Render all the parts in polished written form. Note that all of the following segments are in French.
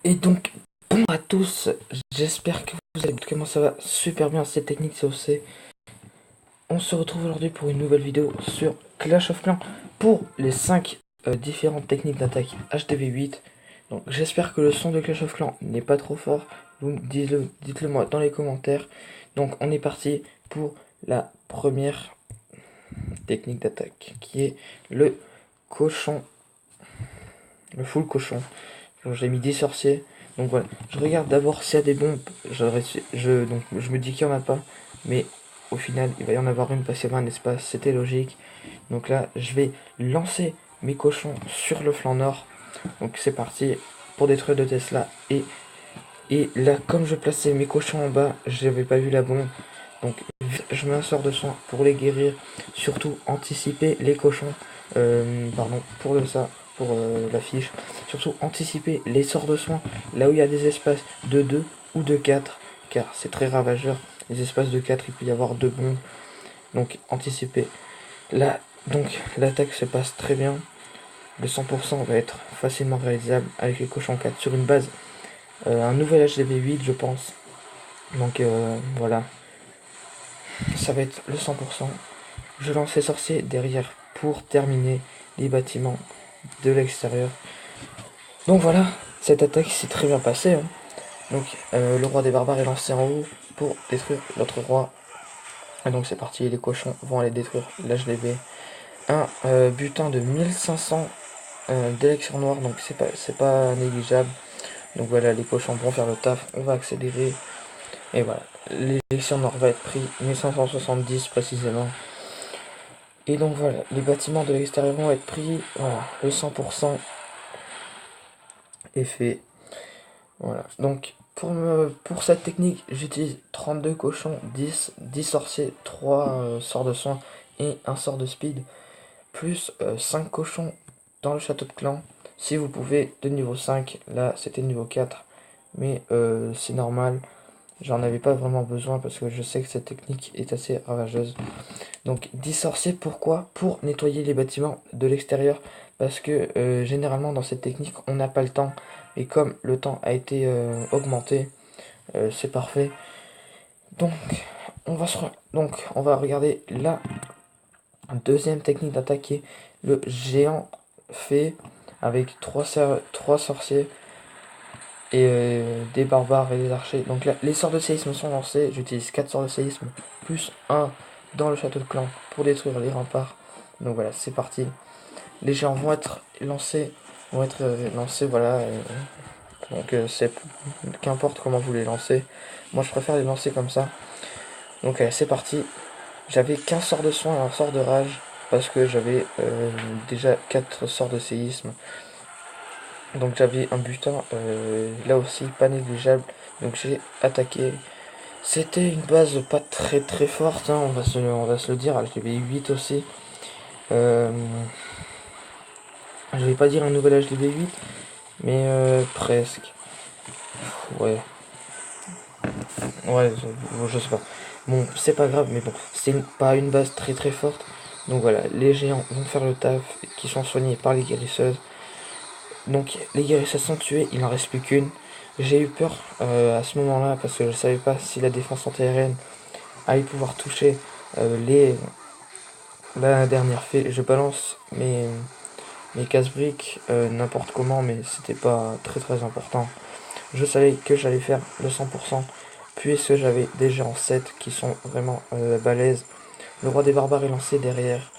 Et donc, bon à tous, j'espère que vous allez bien, comment ça va super bien, cette technique COC. On se retrouve aujourd'hui pour une nouvelle vidéo sur Clash of Clans pour les 5 différentes techniques d'attaque HDV8. Donc j'espère que le son de Clash of Clans n'est pas trop fort, vous dites-le moi dans les commentaires. Donc on est parti pour la première technique d'attaque qui est le cochon, le full cochon. Donc j'ai mis 10 sorciers. Donc voilà, je regarde d'abord s'il y a des bombes. Donc, je me dis qu'il n'y en a pas. Mais au final, il va y en avoir une parce qu'il y avait un espace. C'était logique. Donc là, je vais lancer mes cochons sur le flanc nord. Donc c'est parti pour détruire deux Tesla. Et là, comme je plaçais mes cochons en bas, je n'avais pas vu la bombe. Donc je mets un sort de soin pour les guérir. Surtout anticiper les cochons. Pardon, pour la fiche. Surtout anticiper les sorts de soin là où il y a des espaces de 2 ou de 4. Car c'est très ravageur. Les espaces de 4, il peut y avoir 2 bombes. Donc anticiper. Là, donc l'attaque se passe très bien. Le 100% va être facilement réalisable avec les cochons 4 sur une base. Un nouvel HDV8 je pense. Donc voilà. Ça va être le 100%. Je lance les sorciers derrière pour terminer les bâtiments de l'extérieur. Donc voilà, cette attaque s'est très bien passée. Hein. Donc le roi des barbares est lancé en haut pour détruire l'autre roi. Et donc c'est parti, les cochons vont aller détruire l'HDV. Un butin de 1500 d'élection noire, donc c'est pas négligeable. Donc voilà, les cochons vont faire le taf, on va accélérer. Et voilà, l'élection noire va être pris, 1570 précisément. Et donc voilà, les bâtiments de l'extérieur vont être pris, voilà, le 100% est fait. Voilà, donc pour cette technique, j'utilise 32 cochons, 10 sorciers, 3 sorts de soin et un sort de speed, plus 5 cochons dans le château de clan. Si vous pouvez, de niveau 5, là c'était niveau 4, mais c'est normal. J'en avais pas vraiment besoin parce que je sais que cette technique est assez ravageuse. Donc 10 sorciers, pourquoi? Pour nettoyer les bâtiments de l'extérieur. Parce que généralement dans cette technique on n'a pas le temps. Et comme le temps a été augmenté, c'est parfait. Donc on va regarder la deuxième technique d'attaquer le géant fait avec 3 sorciers et des barbares et des archers. Donc là, les sorts de séisme sont lancés. J'utilise 4 sorts de séisme plus 1 dans le château de clan pour détruire les remparts. Donc voilà, c'est parti. Les géants vont être lancés, voilà. Donc c'est qu'importe comment vous les lancez. Moi je préfère les lancer comme ça. Donc c'est parti. J'avais qu'un sort de soin et un sort de rage parce que j'avais déjà 4 sorts de séisme. Donc j'avais un butin là aussi pas négligeable. Donc j'ai attaqué. C'était une base pas très forte, hein, on va se le dire. HDV 8 aussi. Je vais pas dire un nouvel HDV 8, mais presque. Ouais. Ouais, je sais pas. Bon, c'est pas grave, mais bon, c'est pas une base très forte. Donc voilà, les géants vont faire le taf, qui sont soignés par les guérisseuses. Donc les guérisseuses sont tuées, il n'en reste plus qu'une. J'ai eu peur à ce moment-là parce que je savais pas si la défense antiaérienne allait pouvoir toucher la dernière fée. Je balance mes casse-briques n'importe comment, mais c'était pas très important. Je savais que j'allais faire le 100%, puisque j'avais des géants 7 qui sont vraiment balèzes. Le roi des barbares est lancé derrière,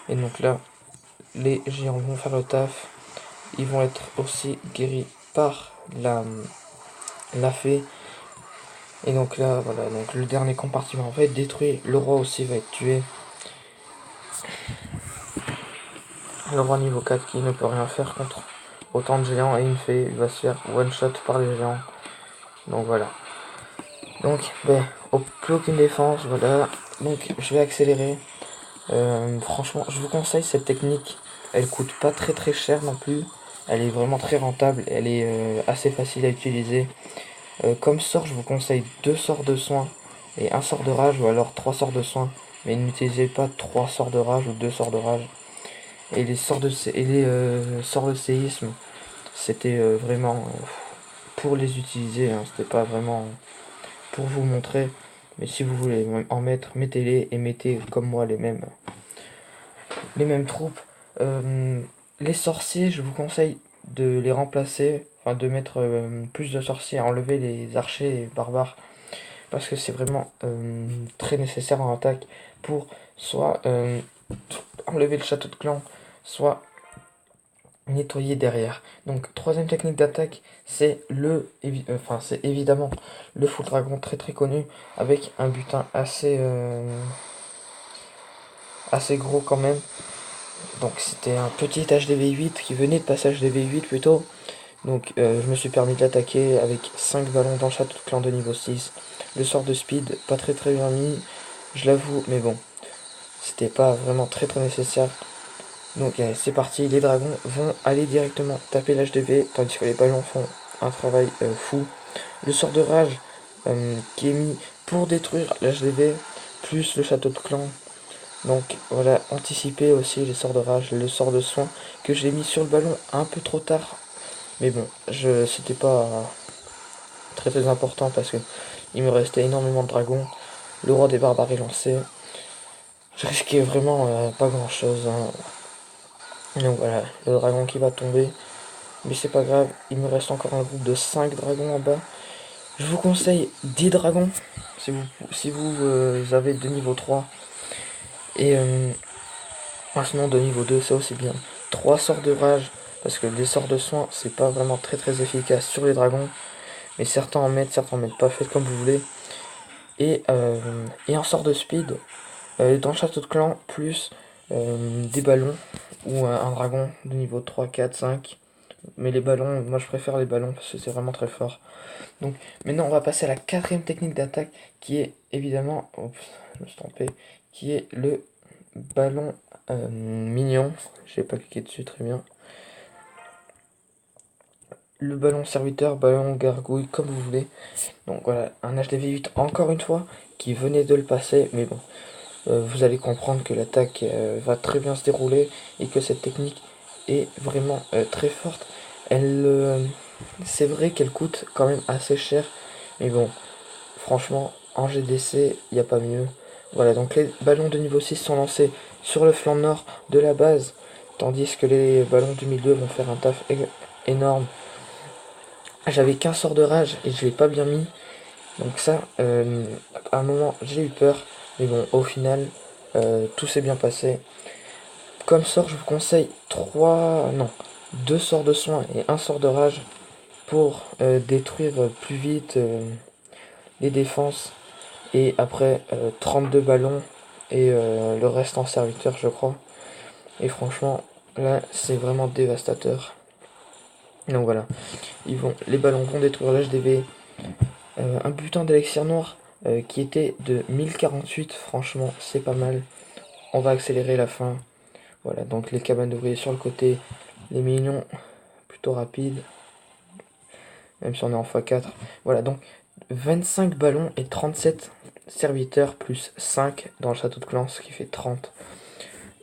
et donc là, les géants vont faire le taf. Ils vont être aussi guéris par la fée. Et donc là, voilà, donc le dernier compartiment va être détruit. Le roi aussi va être tué. Le roi niveau 4 qui ne peut rien faire contre autant de géants et une fée. Il va se faire one shot par les géants. Donc voilà. Donc, plus aucune défense, voilà. Donc je vais accélérer. Franchement, je vous conseille cette technique. Elle coûte pas très cher non plus. Elle est vraiment très rentable. Elle est assez facile à utiliser. Comme sort, je vous conseille 2 sorts de soin et un sort de rage ou alors 3 sorts de soin. Mais n'utilisez pas 3 sorts de rage ou 2 sorts de rage. Et les sorts de séisme, c'était vraiment pour les utiliser, hein. C'était pas vraiment pour vous montrer. Mais si vous voulez en mettre, mettez-les et mettez comme moi les mêmes troupes. Les sorciers, je vous conseille de les remplacer, enfin de mettre plus de sorciers, enlever les archers et barbares, parce que c'est vraiment très nécessaire en attaque pour soit enlever le château de clan, soit nettoyer derrière. Donc troisième technique d'attaque, c'est c'est évidemment le full dragon, très très connu, avec un butin assez gros quand même. Donc c'était un petit HDV8 qui venait de passer HDV8 plutôt. Donc je me suis permis de l'attaquer avec 5 ballons dans le château de clan de niveau 6. Le sort de speed, pas très très bien mis, je l'avoue, mais bon, c'était pas vraiment très très nécessaire. Donc c'est parti, les dragons vont aller directement taper l'HDV, tandis que les ballons font un travail fou. Le sort de rage qui est mis pour détruire l'HDV, plus le château de clan. Donc voilà, anticiper aussi les sorts de rage, le sort de soin que j'ai mis sur le ballon un peu trop tard. Mais bon, c'était pas très très important parce que il me restait énormément de dragons. Le roi des barbares est lancé. Je risquais vraiment pas grand chose, hein. Donc voilà, le dragon qui va tomber. Mais c'est pas grave, il me reste encore un groupe de 5 dragons en bas. Je vous conseille 10 dragons si vous avez de niveau 3. Et sinon de niveau 2, c'est aussi bien. 3 sorts de rage, parce que les sorts de soin, c'est pas vraiment très très efficace sur les dragons. Mais certains en mettent pas, faites comme vous voulez. Et un sort de speed dans le château de clan, plus des ballons, ou un dragon de niveau 3, 4, 5. Mais les ballons, moi je préfère les ballons parce que c'est vraiment très fort. Donc maintenant on va passer à la quatrième technique d'attaque qui est évidemment, oups, je me suis trompé, qui est le ballon mignon. J'ai pas cliqué dessus très bien. Le ballon serviteur, ballon gargouille, comme vous voulez. Donc voilà, un HDV8 encore une fois qui venait de le passer, mais bon, vous allez comprendre que l'attaque va très bien se dérouler et que cette technique est vraiment très forte. C'est vrai qu'elle coûte quand même assez cher, mais bon, franchement, en GDC, il n'y a pas mieux. Voilà, donc les ballons de niveau 6 sont lancés sur le flanc nord de la base, tandis que les ballons du milieu vont faire un taf énorme. J'avais qu'un sort de rage et je l'ai pas bien mis, donc ça, à un moment, j'ai eu peur, mais bon, au final, tout s'est bien passé. Comme sort, je vous conseille 2 sorts de soin et un sort de rage pour détruire plus vite les défenses. Et après 32 ballons et le reste en serviteur, je crois. Et franchement, là, c'est vraiment dévastateur. Donc voilà, les ballons vont détruire l'HDV. Un butin d'élixir noir qui était de 1048, franchement, c'est pas mal. On va accélérer la fin. Voilà, donc les cabanes d'ouvriers sur le côté, les minions plutôt rapides, même si on est en x4. Voilà, donc 25 ballons et 37 serviteurs, plus 5 dans le château de clan, ce qui fait 30.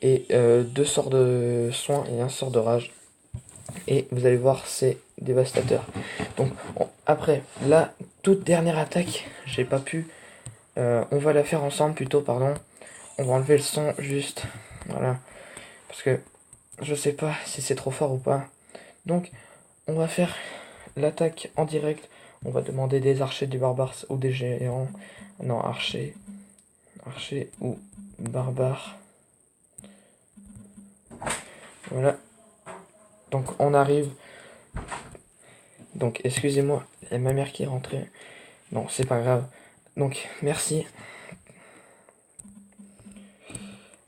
Et 2 sorts de soin et un sort de rage. Et vous allez voir, c'est dévastateur. Donc, après, la toute dernière attaque, j'ai pas pu. On va la faire ensemble plutôt, pardon. On va enlever le son juste. Voilà. Parce que je sais pas si c'est trop fort ou pas. Donc, on va faire l'attaque en direct. On va demander des archers, des barbares ou des géants. Non, archers. Archers ou barbares. Voilà. Donc, on arrive. Donc, excusez-moi, il y a ma mère qui est rentrée. Non, c'est pas grave. Donc, merci.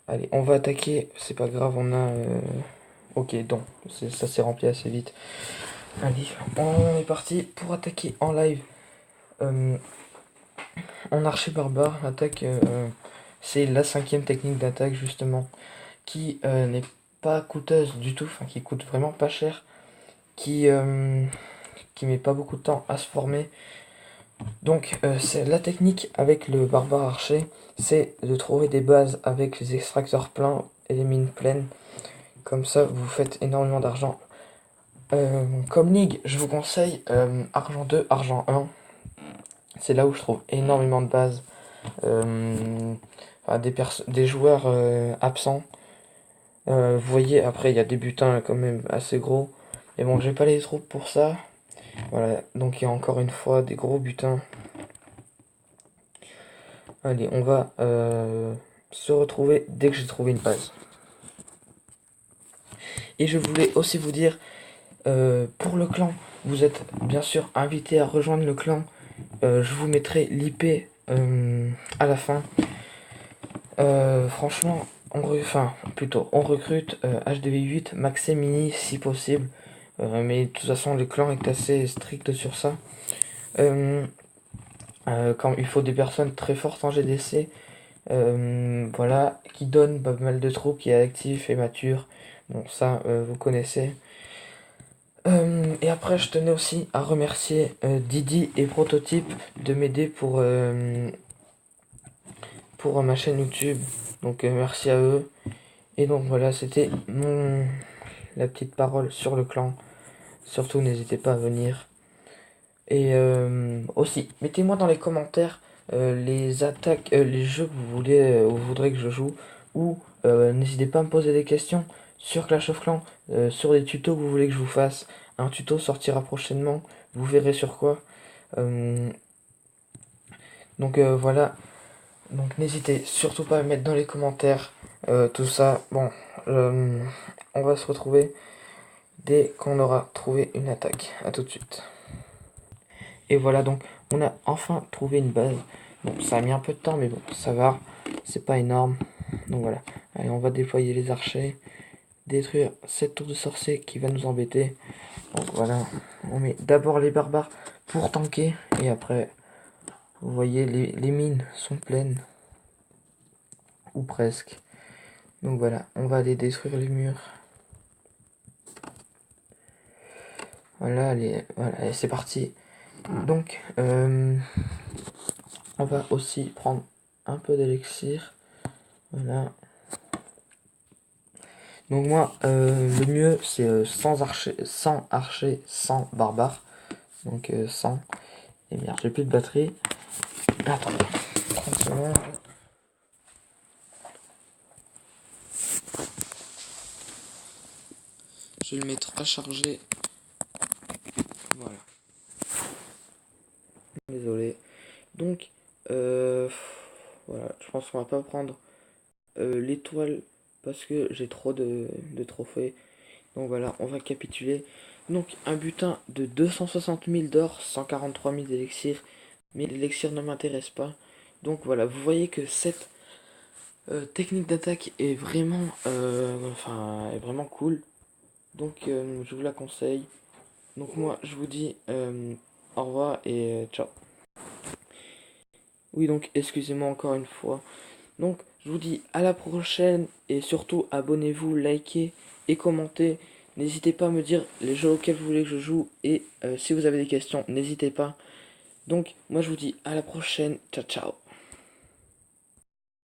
Allez, on va attaquer. C'est pas grave, on a... Ok, donc, ça s'est rempli assez vite. Allez, on est parti pour attaquer en live. En archer barbare, attaque, c'est la 5e technique d'attaque justement, qui n'est pas coûteuse du tout, enfin qui coûte vraiment pas cher, qui met pas beaucoup de temps à se former. Donc c'est la technique avec le barbare archer, c'est de trouver des bases avec les extracteurs pleins et les mines pleines. Comme ça, vous faites énormément d'argent Comme ligue, je vous conseille Argent 2, Argent 1. C'est là où je trouve énormément de bases. Enfin, des joueurs absents. Vous voyez, après, il y a des butins quand même assez gros. Mais bon, j'ai pas les troupes pour ça. Voilà, donc il y a encore une fois des gros butins. Allez, on va se retrouver dès que j'ai trouvé une base. Et je voulais aussi vous dire, pour le clan, vous êtes bien sûr invité à rejoindre le clan. Je vous mettrai l'IP à la fin. Franchement, on recrute HDV8, Max et Mini si possible. Mais de toute façon, le clan est assez strict sur ça. Quand il faut des personnes très fortes en GDC, voilà, qui donnent pas mal de troupes, qui est actif et mature. Bon, ça, vous connaissez. Et après, je tenais aussi à remercier Didi et Prototype de m'aider pour ma chaîne YouTube. Donc, merci à eux. Et donc, voilà, c'était la petite parole sur le clan. Surtout, n'hésitez pas à venir. Et aussi, mettez-moi dans les commentaires les attaques, les jeux que vous voulez, vous voudrez que je joue. Ou n'hésitez pas à me poser des questions sur Clash of Clans, sur des tutos que vous voulez que je vous fasse. Un tuto sortira prochainement, vous verrez sur quoi. Euh, donc voilà, donc n'hésitez surtout pas à mettre dans les commentaires tout ça. Bon, on va se retrouver dès qu'on aura trouvé une attaque. À tout de suite. Et voilà, donc on a enfin trouvé une base. Bon, ça a mis un peu de temps, mais bon, ça va. C'est pas énorme. Donc voilà. Allez, on va déployer les archers. Détruire cette tour de sorcier qui va nous embêter. Donc voilà. On met d'abord les barbares pour tanker. Et après, vous voyez, les mines sont pleines. Ou presque. Donc voilà, on va aller détruire les murs. Voilà, voilà, et c'est parti. Donc, on va aussi prendre un peu d'élixir. Voilà. Donc moi, le mieux, c'est sans archer, sans barbare. Donc 100. Et merde, j'ai plus de batterie. Attends, 30 secondes. Je vais le mettre à charger. Voilà. Désolé. Donc, voilà, je pense qu'on va pas prendre l'étoile parce que j'ai trop de trophées. Donc voilà, on va capituler. Donc un butin de 260 000 d'or, 143 000 d'élixirs. Mais l'élixir ne m'intéresse pas. Donc voilà, vous voyez que cette technique d'attaque est vraiment, est vraiment cool. Donc je vous la conseille. Donc moi je vous dis au revoir et ciao. Oui, donc excusez-moi encore une fois. Donc je vous dis à la prochaine et surtout abonnez-vous, likez et commentez. N'hésitez pas à me dire les jeux auxquels vous voulez que je joue et si vous avez des questions, n'hésitez pas. Donc moi je vous dis à la prochaine, ciao ciao.